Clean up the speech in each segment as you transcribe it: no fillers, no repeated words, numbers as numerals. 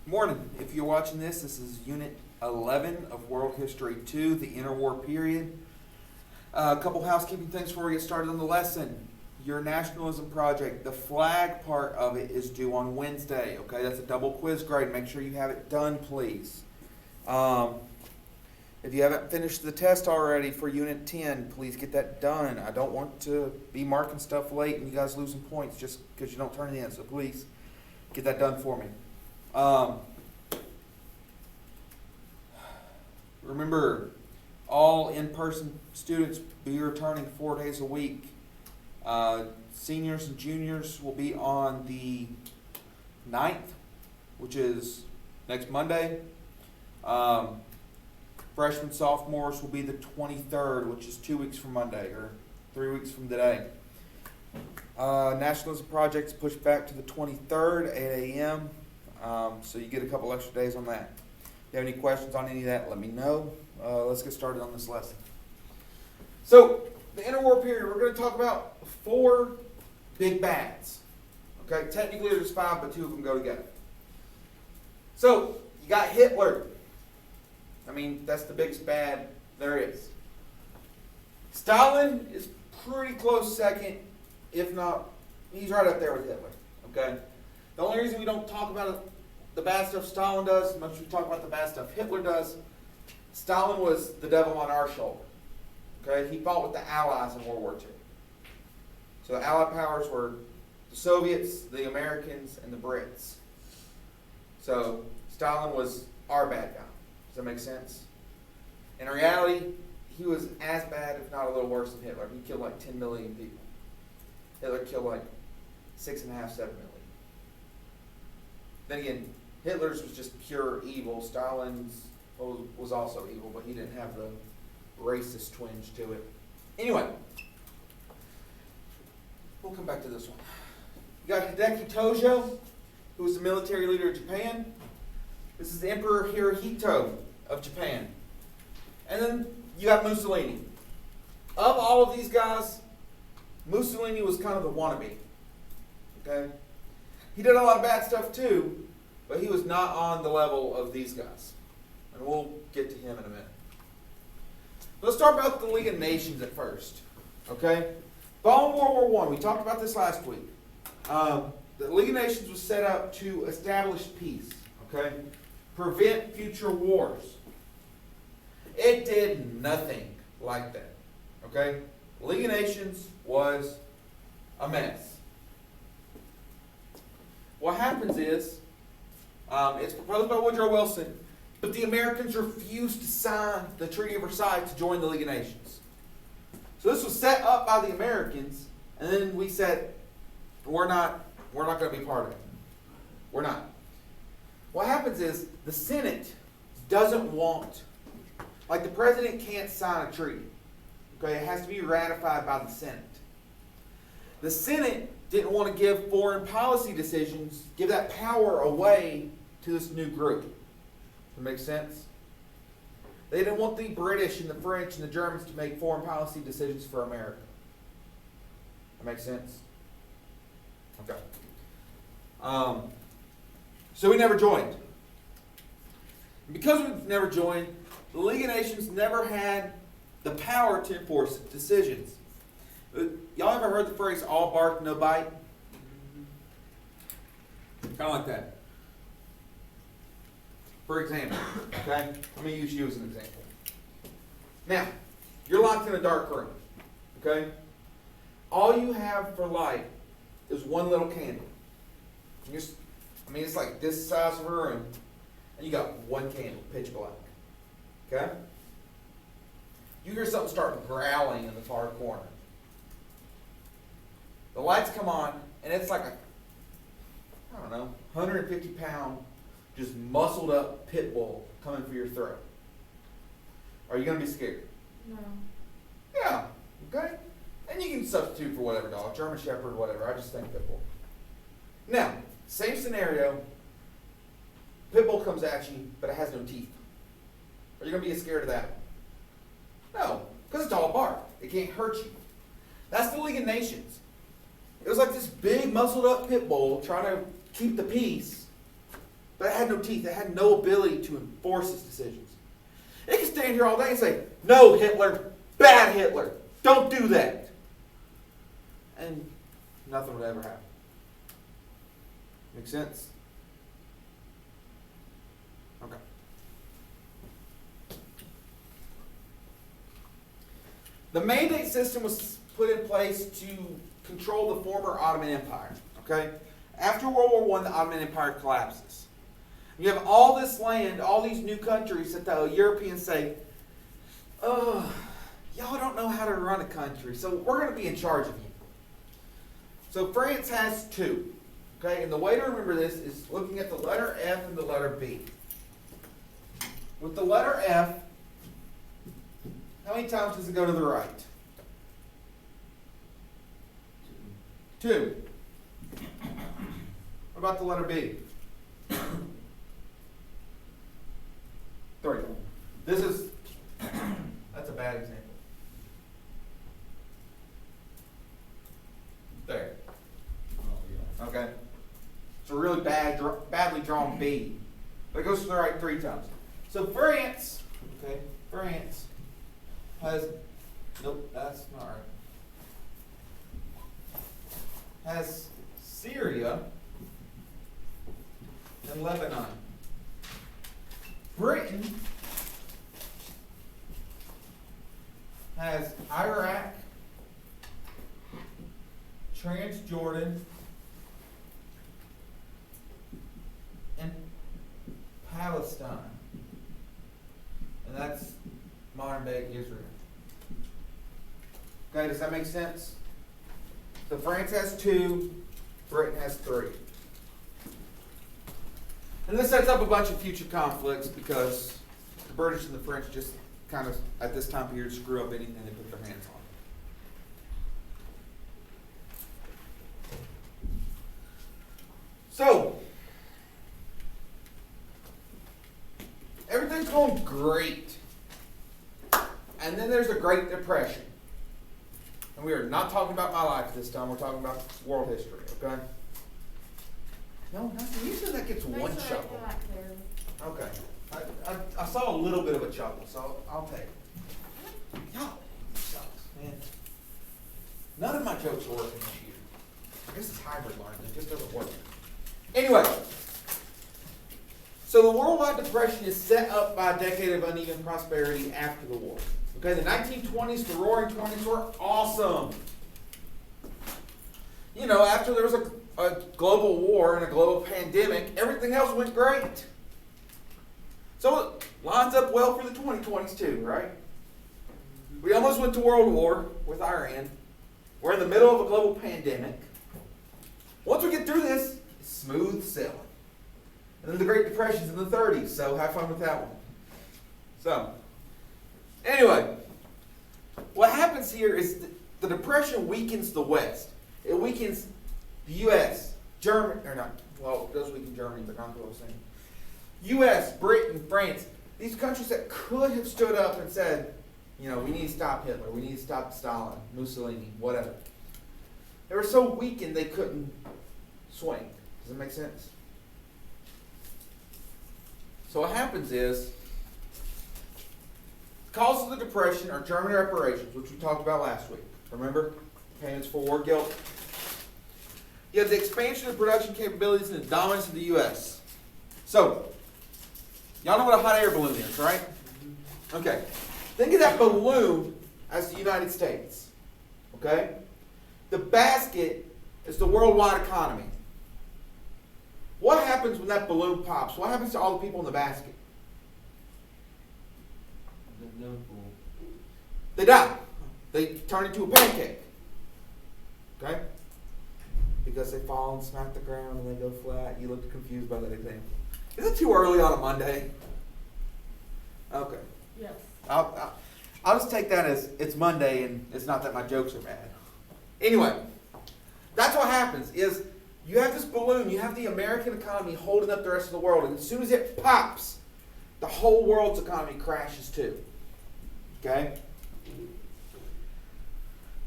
Morning. If you're watching this is Unit 11 of World History 2, the Interwar period. A couple housekeeping things before we get started on the lesson. Your nationalism project, the flag part of it is due on Wednesday. Okay, that's a double quiz grade. Make sure you have it done, please. If you haven't finished the test already for Unit 10, please get that done. I don't want to be marking stuff late and you guys losing points just because you don't turn it in. So please get that done for me. Remember, all in-person students be returning 4 days a week. Seniors and juniors will be on the 9th, which is next Monday. Freshmen, sophomores will be the 23rd, which is 2 weeks from Monday, or 3 weeks from today. Nationalism projects pushed back to the 23rd, 8 a.m., so you get a couple extra days on that. If you have any questions on any of that, let me know. Let's get started on this lesson. So, the interwar period, we're going to talk about 4 big bads. Okay, technically there's 5, but 2 of them go together. So, you got Hitler. I mean, that's the biggest bad there is. Stalin is pretty close second, if not, he's right up there with Hitler. Okay? The only reason we don't talk about the bad stuff Stalin does, much as we talk about the bad stuff Hitler does, Stalin was the devil on our shoulder. Okay? He fought with the Allies in World War II. So the Allied powers were the Soviets, the Americans, and the Brits. So Stalin was our bad guy. Does that make sense? In reality, he was as bad, if not a little worse than Hitler. He killed like 10 million people. Hitler killed like 6.5, 7 million. Then again, Hitler's was just pure evil. Stalin's was also evil, but he didn't have the racist twinge to it. Anyway, we'll come back to this one. You got Hideki Tojo, who was the military leader of Japan. This is the Emperor Hirohito of Japan. And then you got Mussolini. Of all of these guys, Mussolini was kind of the wannabe. Okay? He did a lot of bad stuff too, but he was not on the level of these guys. And we'll get to him in a minute. Let's start about the League of Nations at first. Okay? Following World War I, we talked about this last week. The League of Nations was set up to establish peace. Okay? Prevent future wars. It did nothing like that. Okay? League of Nations was a mess. What happens is, it's proposed by Woodrow Wilson, but the Americans refused to sign the Treaty of Versailles to join the League of Nations. So this was set up by the Americans, and then we said, we're not going to be part of it. We're not. What happens is, the Senate doesn't want, like the president can't sign a treaty. Okay, it has to be ratified by the Senate. The Senate didn't want to give foreign policy decisions, give that power away to this new group. Does that make sense? They didn't want the British and the French and the Germans to make foreign policy decisions for America. That makes sense? Okay. So we never joined. And because we never joined, the League of Nations never had the power to enforce decisions. Y'all ever heard the phrase, all bark, no bite? Kind of like that. For example, okay? Let me use you as an example. Now, you're locked in a dark room, okay? All you have for light is one little candle. It's like this size of a room, and you got one candle, pitch black, okay? You hear something start growling in the far corner. The lights come on, and it's like 150-pound, just muscled up pit bull coming for your throat. Are you going to be scared? No. Yeah, okay? And you can substitute for whatever dog, German Shepherd, whatever. I just think pit bull. Now, same scenario. Pit bull comes at you, but it has no teeth. Are you going to be scared of that? No, because it's all bark. It can't hurt you. That's the League of Nations. It was like this big muscled up pit bull trying to keep the peace, but it had no teeth. It had no ability to enforce its decisions. It could stand here all day and say, no, Hitler, bad Hitler, don't do that. And nothing would ever happen. Make sense? Okay. The mandate system was put in place to control the former Ottoman Empire. Okay? After World War I, the Ottoman Empire collapses. You have all this land, all these new countries that the Europeans say, oh, y'all don't know how to run a country, so we're going to be in charge of you. So France has two. Okay, and the way to remember this is looking at the letter F and the letter B. With the letter F, how many times does it go to the right? 2. What about the letter B? 3. This is, that's a bad example. There. Okay. It's a really badly drawn B. But it goes to the right 3 times. So France, okay, France has, nope, that's not right. Has Syria and Lebanon. Britain has Iraq, Transjordan, and Palestine. And that's modern day Israel. Okay, does that make sense? So France has 2, Britain has 3. And this sets up a bunch of future conflicts because the British and the French just kind of, at this time period, screw up anything they put their hands on. So, everything's going great. And then there's a Great Depression. And we are not talking about my life this time, we're talking about world history, okay? No, nothing. Usually that gets one chuckle. Okay. I saw a little bit of a chuckle, so I'll take it. Y'all, sucks, man. None of my jokes are working this year. I guess it's hybrid learning. It just doesn't work. Anyway, so the worldwide depression is set up by a decade of uneven prosperity after the war. Okay, the 1920s, the roaring 20s were awesome. You know, after there was a global war and a global pandemic, everything else went great. So it lines up well for the 2020s too, right? We almost went to World War with Iran. We're in the middle of a global pandemic. Once we get through this, it's smooth sailing. And then the Great Depression's in the 30s, so have fun with that one. So, anyway, what happens here is the Depression weakens the West. It weakens the U.S., Germany, or not, well, it does weaken Germany, but not the whole thing. U.S., Britain, France, these countries that could have stood up and said, you know, we need to stop Hitler, we need to stop Stalin, Mussolini, whatever. They were so weakened they couldn't swing. Does that make sense? So what happens is, the cause of the Depression are German reparations, which we talked about last week. Remember? Payments for war guilt. You have the expansion of production capabilities and the dominance of the U.S. So, y'all know what a hot air balloon is, right? Okay. Think of that balloon as the United States. Okay? The basket is the worldwide economy. What happens when that balloon pops? What happens to all the people in the basket? They die. They turn into a pancake. Okay? Because they fall and smack the ground and they go flat. You look confused by that example. Is it too early on a Monday? Okay. Yes. I'll just take that as it's Monday and it's not that my jokes are bad. Anyway, that's what happens is you have this balloon, you have the American economy holding up the rest of the world, and as soon as it pops, the whole world's economy crashes too. Okay?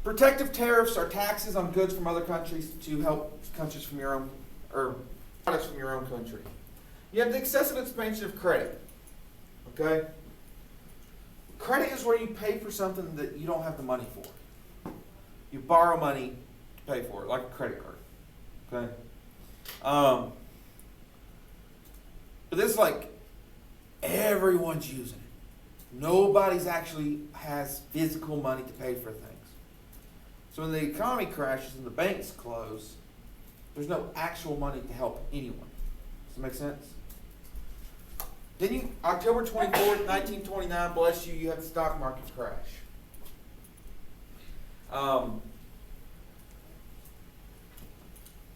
Protective tariffs are taxes on goods from other countries to help countries from your own, or products from your own country. You have the excessive expansion of credit. Okay? Credit is where you pay for something that you don't have the money for. You borrow money to pay for it, like a credit card. Okay? But this is like everyone's using it. Nobody's actually has physical money to pay for things. So when the economy crashes and the banks close, there's no actual money to help anyone. Does that make sense? Then October 24th, 1929, bless you, you have the stock market crash.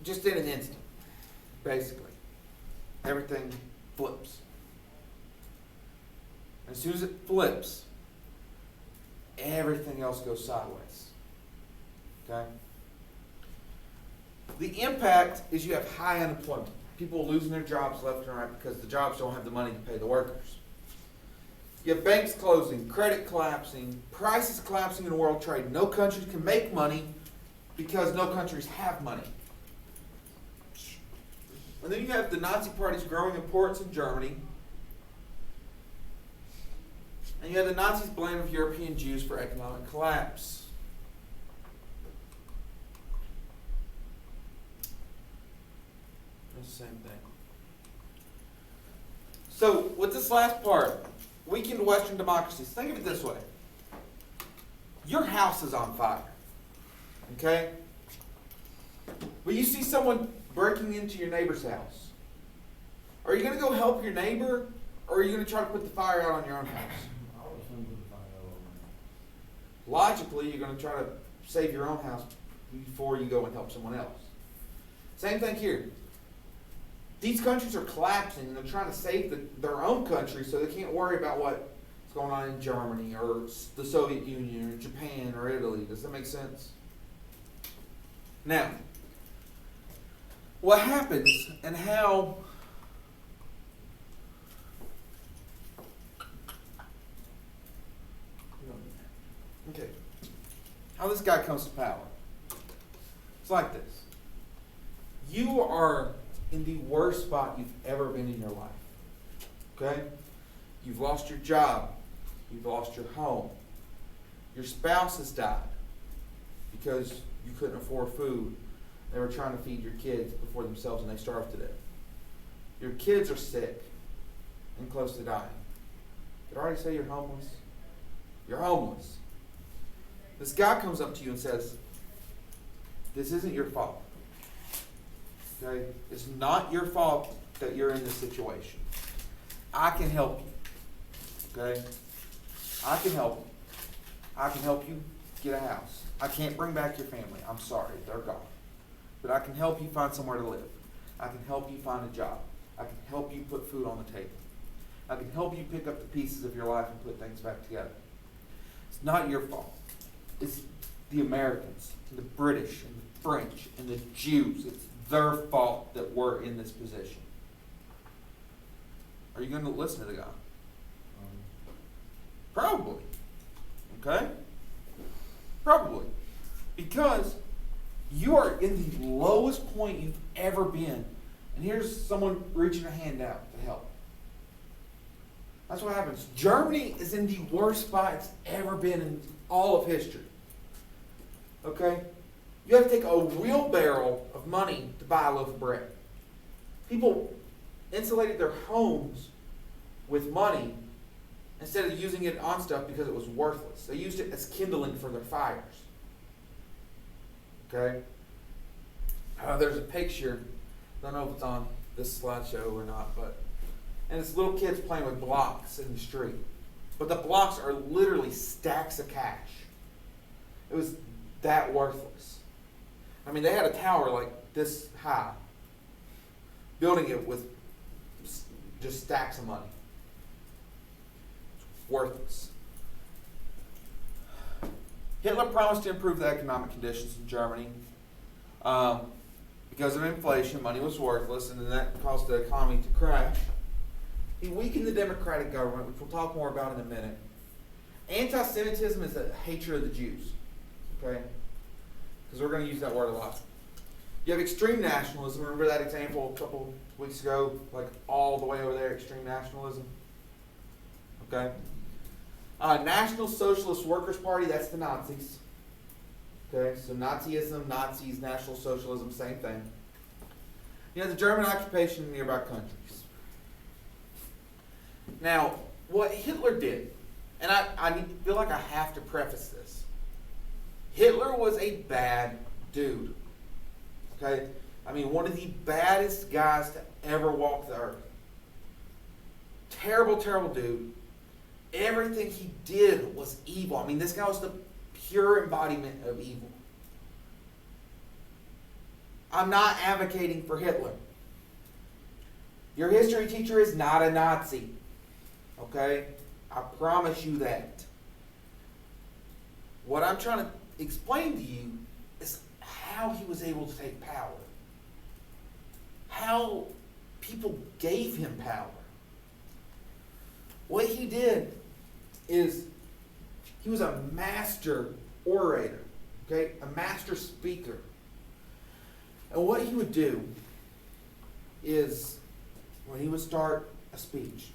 Just in an instant, basically. Everything flips. As soon as it flips, everything else goes sideways. Okay? The impact is you have high unemployment. People losing their jobs left and right because the jobs don't have the money to pay the workers. You have banks closing, credit collapsing, prices collapsing in world trade. No countries can make money because no countries have money. And then you have the Nazi party's growing importance in Germany. And you have the Nazis' blame of European Jews for economic collapse. It's the same thing. So, with this last part, weakened Western democracies, think of it this way. Your house is on fire. Okay? When you see someone breaking into your neighbor's house, are you going to go help your neighbor, or are you going to try to put the fire out on your own house? Logically, you're going to try to save your own house before you go and help someone else. Same thing here. These countries are collapsing, and they're trying to save their own country so they can't worry about what's going on in Germany or the Soviet Union or Japan or Italy. Does that make sense? Now, what happens and how how this guy comes to power. It's like this. You are in the worst spot you've ever been in your life. Okay? You've lost your job. You've lost your home. Your spouse has died because you couldn't afford food. They were trying to feed your kids before themselves and they starved to death. Your kids are sick and close to dying. Did I already say you're homeless? You're homeless. This guy comes up to you and says, this isn't your fault. Okay? It's not your fault that you're in this situation. I can help you. Okay? I can help you. I can help you get a house. I can't bring back your family. I'm sorry, they're gone. But I can help you find somewhere to live. I can help you find a job. I can help you put food on the table. I can help you pick up the pieces of your life and put things back together. It's not your fault. It's the Americans, and the British, and the French, and the Jews. It's their fault that we're in this position. Are you going to listen to the guy? Probably. Okay? Probably. Because you are in the lowest point you've ever been. And here's someone reaching a hand out to help. That's what happens. Germany is in the worst spot it's ever been in all of history. Okay? You have to take a wheelbarrow of money to buy a loaf of bread. People insulated their homes with money instead of using it on stuff because it was worthless. They used it as kindling for their fires. Okay? There's a picture. I don't know if it's on this slideshow or not, and it's little kids playing with blocks in the street. But the blocks are literally stacks of cash. It was that worthless. I mean, they had a tower like this high, building it with just stacks of money. It's worthless. Hitler promised to improve the economic conditions in Germany. Because of inflation, money was worthless, and then that caused the economy to crash. He weakened the democratic government, which we'll talk more about in a minute. Anti-Semitism is a hatred of the Jews. Okay? Because we're going to use that word a lot. You have extreme nationalism. Remember that example a couple weeks ago? Like all the way over there, extreme nationalism. Okay. National Socialist Workers' Party, that's the Nazis. Okay, so Nazism, Nazis, National Socialism, same thing. You have the German occupation in nearby countries. Now, what Hitler did, and I feel like I have to preface this. Hitler was a bad dude. Okay? I mean, one of the baddest guys to ever walk the earth. Terrible, terrible dude. Everything he did was evil. I mean, this guy was the pure embodiment of evil. I'm not advocating for Hitler. Your history teacher is not a Nazi. Okay? I promise you that. What I'm trying to explain to you is how he was able to take power. How people gave him power. What he did is he was a master orator, okay? A master speaker. And what he would do is when he would start a speech,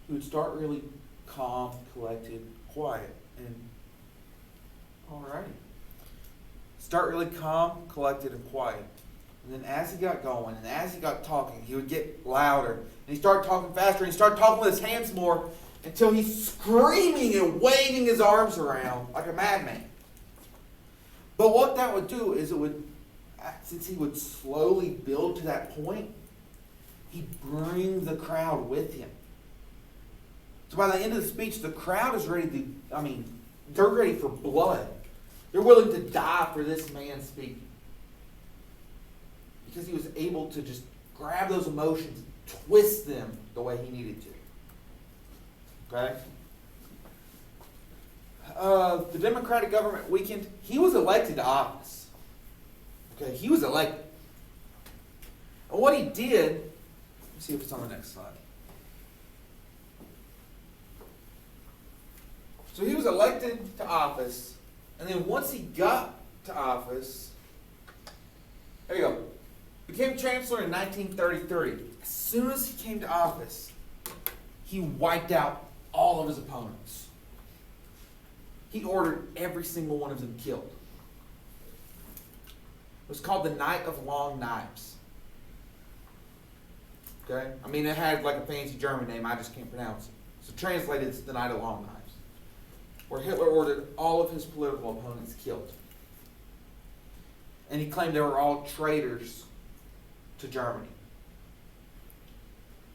he would start really calm, collected, quiet, and alrighty. Start really calm, collected, and quiet. And then as he got going and as he got talking, he would get louder. And he started talking faster and he started talking with his hands more until he's screaming and waving his arms around like a madman. But what that would do is it would, since he would slowly build to that point, he'd bring the crowd with him. So by the end of the speech, the crowd is ready to, they're ready for blood. They're willing to die for this man speaking. Because he was able to just grab those emotions, twist them the way he needed to. Okay? The Democratic government weakened. He was elected to office. Okay, he was elected. And what he did, let's see if it's on the next slide. So he was elected to office, and then once he got to office, there you go. Became chancellor in 1933. As soon as he came to office, he wiped out all of his opponents. He ordered every single one of them killed. It was called the Night of Long Knives. Okay? I mean, it had like a fancy German name. I just can't pronounce it. So translated, it's the Night of Long Knives. Where Hitler ordered all of his political opponents killed. And he claimed they were all traitors to Germany.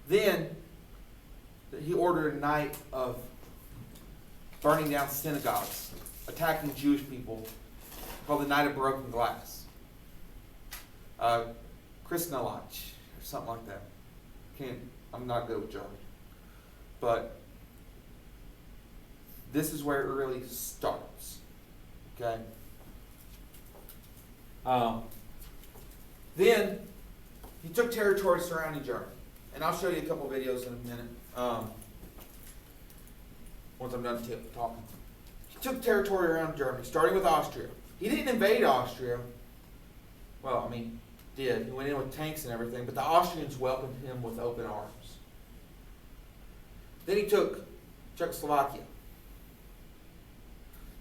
Then he ordered a night of burning down synagogues, attacking Jewish people, called the Night of Broken Glass. Kristallnacht, or something like that. I'm not good with German. But this is where it really starts. Okay? Then he took territory surrounding Germany. And I'll show you a couple videos in a minute. Once I'm done talking. He took territory around Germany, starting with Austria. He didn't invade Austria. Well, did. He went in with tanks and everything, but the Austrians welcomed him with open arms. Then he took Czechoslovakia.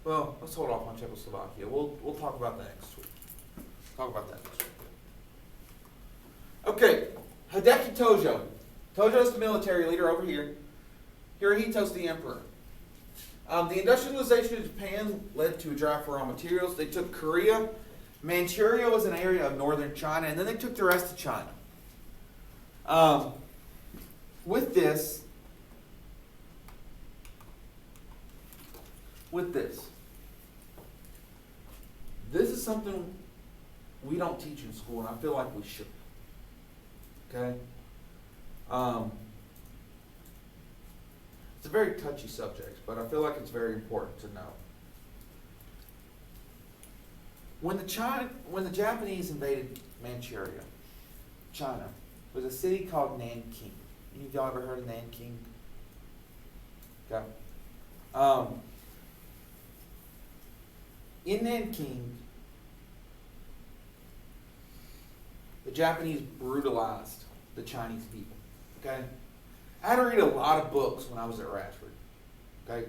Well, let's hold off on Czechoslovakia. We'll talk about that next week. Okay, Hideki Tojo. Tojo's the military leader over here. Hirohito's the emperor. The industrialization of Japan led to a drive for raw materials. They took Korea. Manchuria was an area of northern China, and then they took the rest of China. With this, this is something we don't teach in school, and I feel like we should. Okay? It's a very touchy subject, but I feel like it's very important to know. When the Japanese invaded Manchuria, China, there was a city called Nanking. Any of y'all ever heard of Nanking? Okay. In Nanking, the Japanese brutalized the Chinese people. Okay? I had to read a lot of books when I was at Radford. Okay?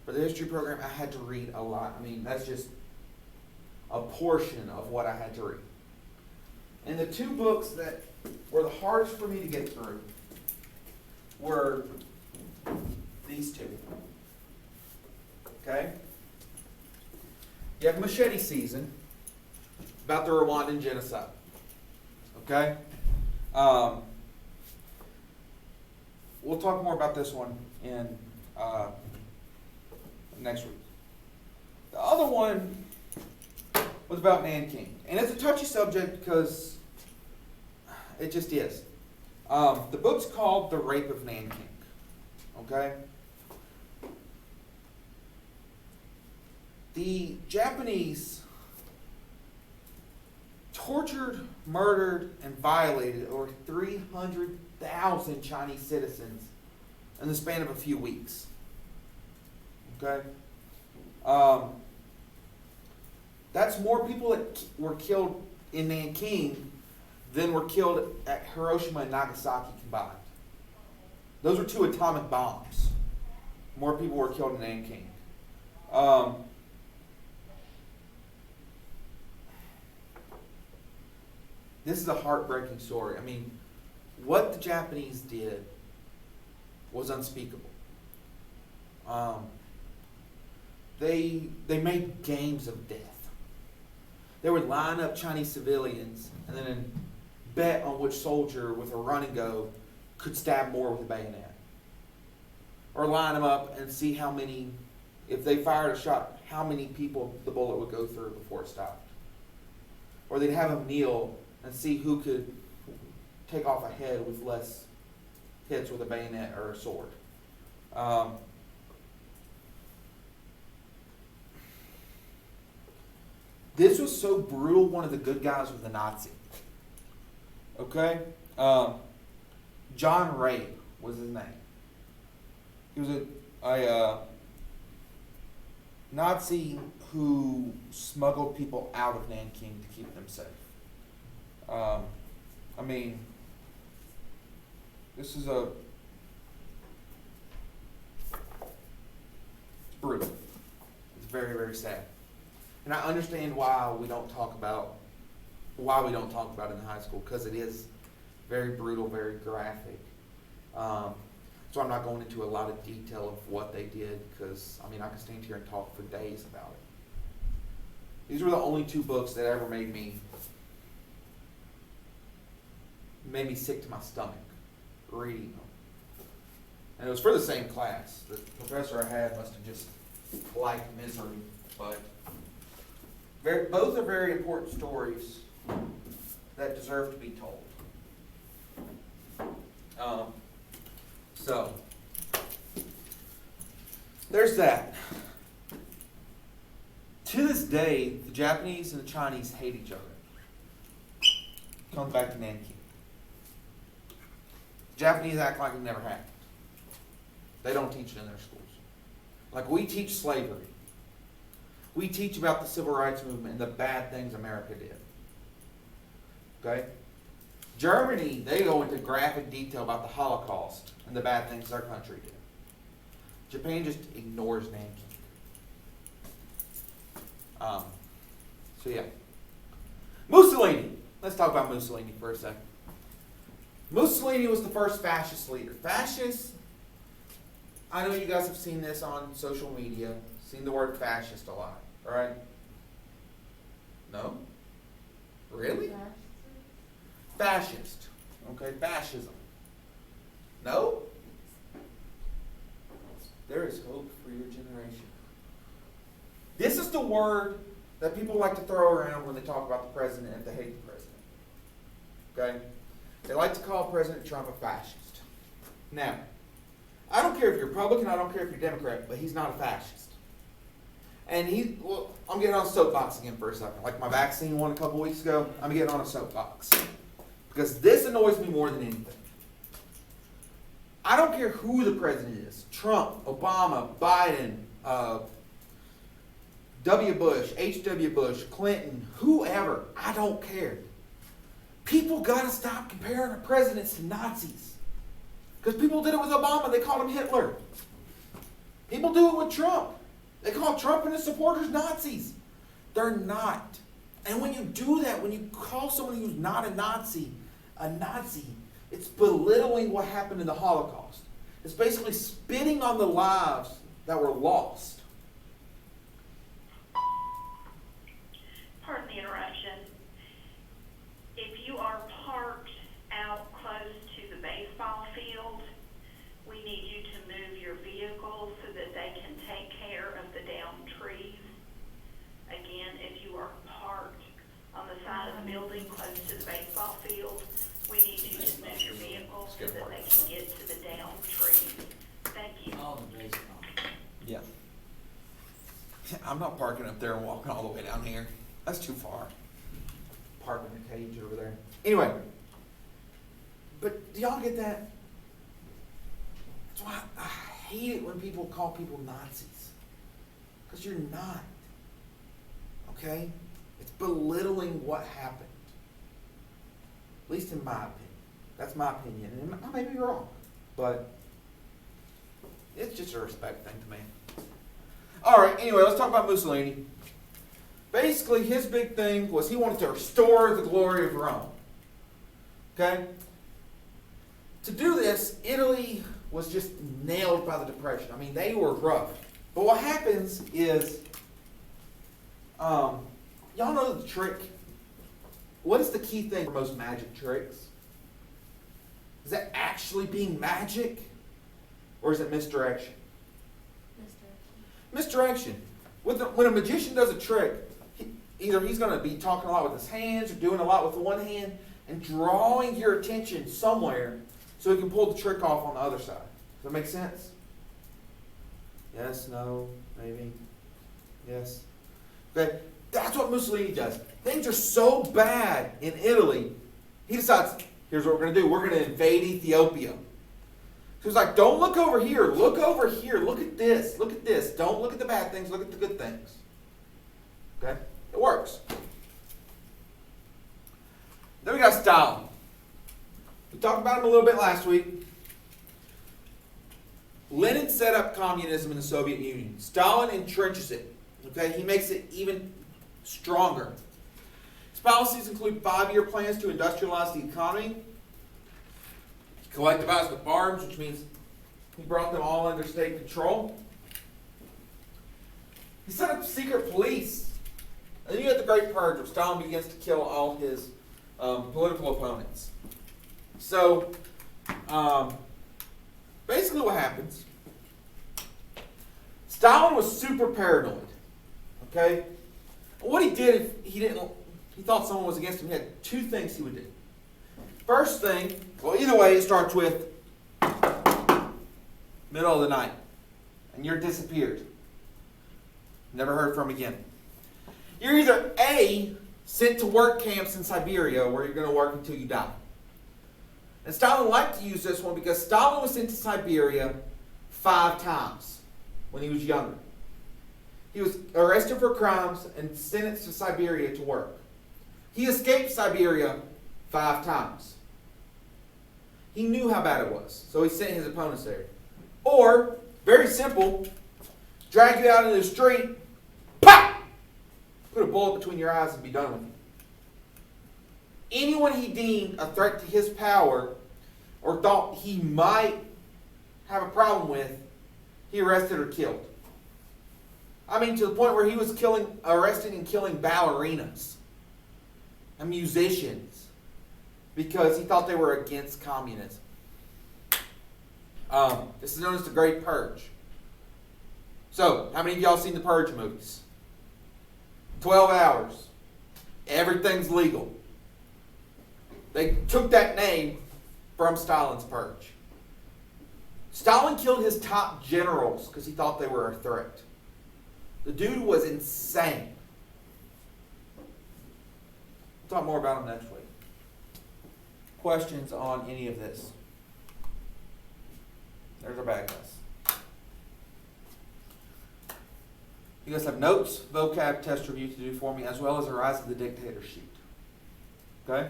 For the history program, I had to read a lot. I mean, that's just a portion of what I had to read. And the two books that were the hardest for me to get through were these two. Okay? You have Machete Season, about the Rwandan genocide. Okay? We'll talk more about this one in next week. The other one was about Nanking. And it's a touchy subject because it just is. The book's called The Rape of Nanking. Okay? The Japanese tortured, murdered, and violated over 300,000 Chinese citizens in the span of a few weeks. Okay? That's more people that were killed in Nanking than were killed at Hiroshima and Nagasaki combined. Those were 2 atomic bombs. More people were killed in Nanking. This is a heartbreaking story. I mean, what the Japanese did was unspeakable. They made games of death. They would line up Chinese civilians and then bet on which soldier with a run and go could stab more with a bayonet. Or line them up and see how many, if they fired a shot, how many people the bullet would go through before it stopped. Or they'd have them kneel and see who could take off a head with less hits with a bayonet or a sword. This was so brutal, one of the good guys was a Nazi. Okay? John Ray was his name. He was a Nazi who smuggled people out of Nanking to keep them safe. I mean, this is it's brutal. It's very, very sad. And I understand why we don't talk about it in high school, because it is very brutal, very graphic. So I'm not going into a lot of detail of what they did, because I mean I can stand here and talk for days about it. These were the only 2 books that ever made me sick to my stomach reading them. And it was for the same class. The professor I had must have just liked misery, but both are very important stories that deserve to be told. So, there's that. To this day, the Japanese and the Chinese hate each other. Comes back to Nanking. The Japanese act like it never happened. They don't teach it in their schools. Like we teach slavery. We teach about the civil rights movement and the bad things America did. Okay? Germany, they go into graphic detail about the Holocaust and the bad things their country did. Japan just ignores Nanking. So yeah. Mussolini. Let's talk about Mussolini for a second. Mussolini was the first fascist leader. Fascist, I know you guys have seen this on social media, seen the word fascist a lot, right? No? Really? Fascist. Okay, fascism. No? There is hope for your generation. This is the word that people like to throw around when they talk about the president if they hate the president. Okay? They like to call President Trump a fascist. Now, I don't care if you're Republican, I don't care if you're Democrat, but he's not a fascist. And I'm getting on a soapbox again for a second. Like my vaccine one a couple weeks ago, I'm getting on a soapbox. Because this annoys me more than anything. I don't care who the president is. Trump, Obama, Biden, W. Bush, H.W. Bush, Clinton, whoever. I don't care. People got to stop comparing our presidents to Nazis. Because people did it with Obama. They called him Hitler. People do it with Trump. They call Trump and his supporters Nazis. They're not. And when you do that, when you call someone who's not a Nazi, it's belittling what happened in the Holocaust. It's basically spitting on the lives that were lost. Pardon the interruption. If you are parked out close to the baseball field, we need you to move your vehicle so that they can take care of the downed trees. Again, if you are parked on the side of the building close to the baseball field, we need you to move your vehicle so that they can get to the downed trees. Thank you. Oh, the baseball. Yeah. I'm not parking up there and walking all the way down here. That's too far. Parking the cage over there. Anyway. But do y'all get that? That's why I hate it when people call people Nazis. Because you're not. Okay? It's belittling what happened. At least in my opinion. That's my opinion. And I may be wrong. But it's just a respect thing to me. Alright, anyway, let's talk about Mussolini. Basically, his big thing was he wanted to restore the glory of Rome. Okay? To do this, Italy was just nailed by the Depression. I mean, they were rough. But what happens is, y'all know the trick. What is the key thing for most magic tricks? Is that actually being magic? Or is it misdirection? Misdirection. When a magician does a trick, either he's going to be talking a lot with his hands or doing a lot with the one hand and drawing your attention somewhere so he can pull the trick off on the other side. Does that make sense? Yes, no, maybe. Yes. Okay, that's what Mussolini does. Things are so bad in Italy, he decides, here's what we're going to do. We're going to invade Ethiopia. So he's like, don't look over here. Look over here. Look at this. Look at this. Don't look at the bad things. Look at the good things. Okay? It works. Then we got Stalin. We talked about him a little bit last week. Lenin set up communism in the Soviet Union. Stalin entrenches it. Okay? He makes it even stronger. His policies include 5-year plans to industrialize the economy. He collectivized the farms, which means he brought them all under state control. He set up secret police. And then you had the Great Purge, where Stalin begins to kill all his political opponents. So, basically what happens, Stalin was super paranoid. Okay? What he did, if he thought someone was against him, he had 2 things he would do. First thing, well, either way, it starts with middle of the night. And you're disappeared. Never heard from again. You're either A, sent to work camps in Siberia where you're going to work until you die. And Stalin liked to use this one because Stalin was sent to Siberia 5 times when he was younger. He was arrested for crimes and sentenced to Siberia to work. He escaped Siberia 5 times. He knew how bad it was, so he sent his opponents there. Or, very simple, drag you out into the street, pop! Put a bullet between your eyes and be done with you. Anyone he deemed a threat to his power or thought he might have a problem with, he arrested or killed. I mean, to the point where he was arresting and killing ballerinas and musicians because he thought they were against communism. This is known as the Great Purge. So, how many of y'all seen the Purge movies? 12 hours. Everything's legal. They took that name from Stalin's Purge. Stalin killed his top generals because he thought they were a threat. The dude was insane. We'll talk more about him next week. Questions on any of this? There's our bad guys. You guys have notes, vocab test review to do for me, as well as a Rise of the Dictator sheet. Okay?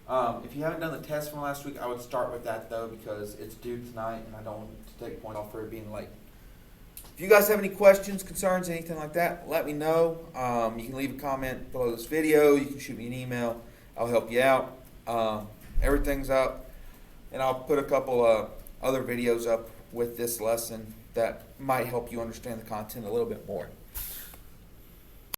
If you haven't done the test from last week, I would start with that though, because it's due tonight and I don't want to take point off for it being late. If you guys have any questions, concerns, anything like that, let me know. You can leave a comment below this video. You can shoot me an email. I'll help you out. Everything's up. And I'll put a couple other videos up with this lesson that might help you understand the content a little bit more.